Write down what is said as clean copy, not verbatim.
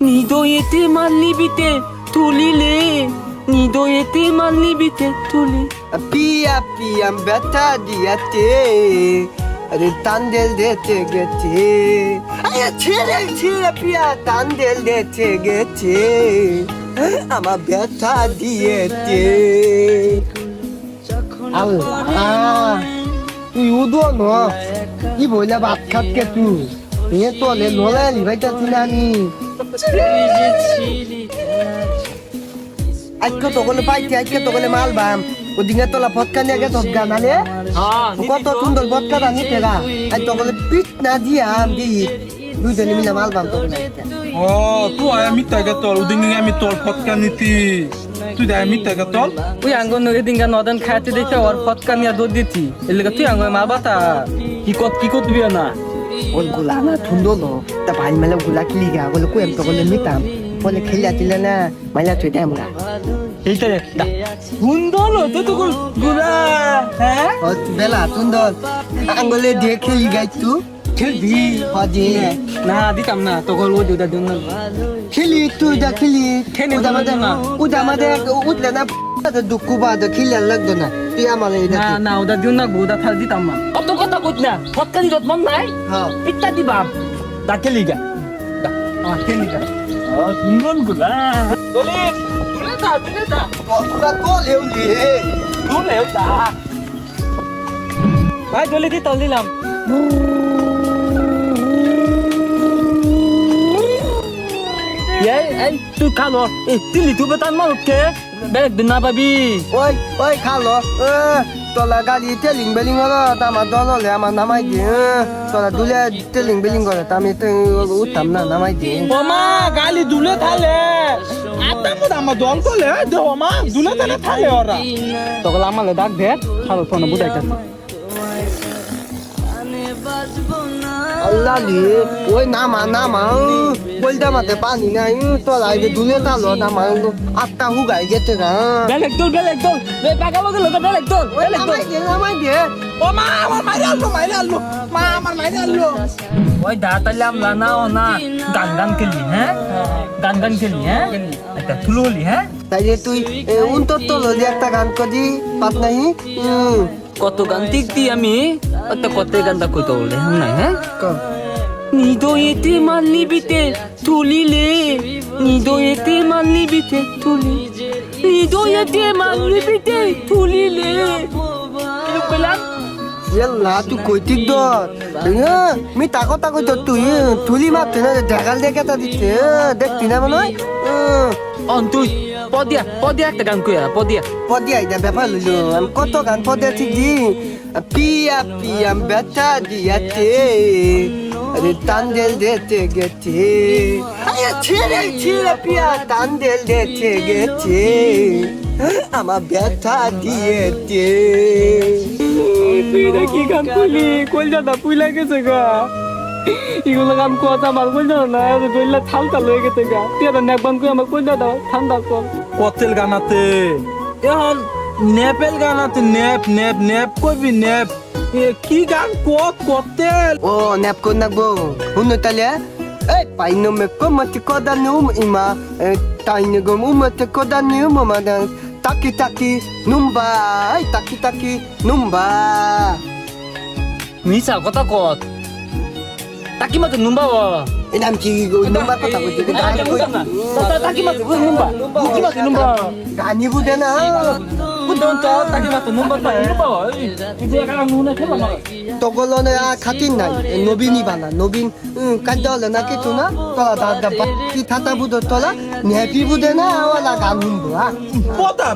নিদয়েতে মাল্লিবিতে তুলিলে নিদয়েতে মাল্লিবিতে তুলি পিয়া পিয়াম ব্যথা দিয়াতে আরে তান্দেল দিতে গেছে আরে ছেড়ে ছেড়ে পিয়া তান্দেল দিতে গেছে আমার ব্যথা দিয়েছে আল্লাহ তুই উদো ন কি বইলা ভাত খাতকে তুই এ তোলে নোলা লিভাইটা তুলানি আজকে তো বলে পাইছি আজকে তো বলে মাল বাম ওদিকে তোলা ফটকা নিয়ে গেছ গানালে কত সুন্দর ফটকা রানি তেরা আজ তো বলে পিট না দিয়ে আম দিই দুইজনে মিলে মাল বাম তো ও তুই আমি তাকে তোর ওদিকে আমি তোর ফটকা নিতি তুই দেয় আমি তাকে তোর ওই আঙ্গন নগে দিনকা নদন খাইতে দেখে ওর ফটকা নিয়ে দৌড় দিতি এলাকা তুই আঙ্গন মারবা তা কি করবি না ওই গুলা না সুন্দর নো তা ভাই মেলে গুলা কিলি গা বলে কুয়েম তো বলে নিতাম বলে খেলা দিলে না মাইলা তুই দেয় আমরা এইটা সুন্দর তো তো গুলা হ্যাঁ ও বেলা সুন্দর আঙ্গলে দিয়ে খেলি গাই তুই খেলবি হজি না দিতাম না তখন ওই দুটা দিন খেলি তুই যা খেলি খেলি উদা মাদে না। উদা মাদে উঠলে না দুঃখ বাদ খেলে লাগতো না তুই আমার এই না না ওটা দিন না ওটা থাল দিতাম না কত কথা কইত না ফটকা দিত মন নাই হ্যাঁ পিত্তা দিবাম দা খেলিগা দা খেলিগা সুন্দর গুলা তুলে দা পুরা কল হেউলি তুলে দা ভাই দলি দি তল দিলাম এই তুই খালো এই তিলি তুই বেতন মারুকে বেলেগ দিন না পাবি ওই ওই খালো তোলা গাড়ি টেলিং বেলিং হলো আমার দল হলে আমার নামাই দিয়ে তোলা দুলে টেলিং বেলিং করে আমি তো উঠতাম না নামাই দিয়ে ওমা গালি দুলে থালে আটা মোটা আমার দল তোলে দে ওমা দুলে থালে থালে ওরা তখন আমালে ডাক দে খালো ফোনে বুঝাইতাছি আল্লাহ লি ওই নামা নামা বলতে মাতে পানি নাই তোলা দুলে তালো নামা আটটা হুগাই গেছে না বেলেগ দল পাকা বগল বেলেগ দল নামাই দিয়ে ওমা আমার মাইরে আললো মা আমার মাইরে আললো ওই দাঁতালাম লানা ও না গান খেলি হ্যাঁ গান খেলি হ্যাঁ একটা তুললি হ্যাঁ তাইলে তুই উন্তর তো ললি একটা গান করি পাত নাই কত গান দেখতি আমি একটা কত গানটা কইতে বলে নাই হ্যাঁ নিদয়েতে মাল্লিবিতে তুলিলে নিদয়েতে মাল্লিবিতে তুলি নিদয়েতে মাল্লিবিতে তুলিলে পেলাম এল্লা তুই কইতিক দর মি তাকো তাকো তো তুই তুলি মারতে না ঢাকাল দেখে তা দিতে দেখতি না মনে হয় তুই পদিয়া একটা গান কইয়া পদিয়া পদিয়া এটা ব্যাপার লইলো আমি কত গান পদিয়া ঠিক দি পিয়া পিয়াম ব্যথা দিয়াতে আরে তান্দেল দিতে গেছে আরে ছেড়ে ছেড়ে পিয়া তান্দেল দিতে গেছে আমার ব্যথা দিয়েছে তুই কি গান কইলি কইলাটা পুইলা গেছে গা এগুলো গান কথা আমার কইলা না কইলা থাল হয়ে গেছে গা তুই একটা নেকবান কই আমার কইলা দাও ঠান্ডা কর কতেল গানাতে এখন নেপেল গানাতে নেপ কইবি নেপ কি গান কতেল ও নেপ কোন নাকবো হুনো তালে এই পাইনো মে কমতি কোদানুম ইমা তাইনে গম উমতে কোদানুম মাদা taki taki numba ay taki taki numba মিছা কথা কত তাকি মত নুম্বা enam ki numba kata ko jige তাকি মত নুম্বা কি মত নুম্বা gani budena বুদন তো তাকি মত নুম্বা পাই নুম্বা তুই একা নুনা খেলা না togolone a khatin nai nobini bana nobin kadole na kitu na tola da ki thata budo tola nepi budena wala ganum ba পতা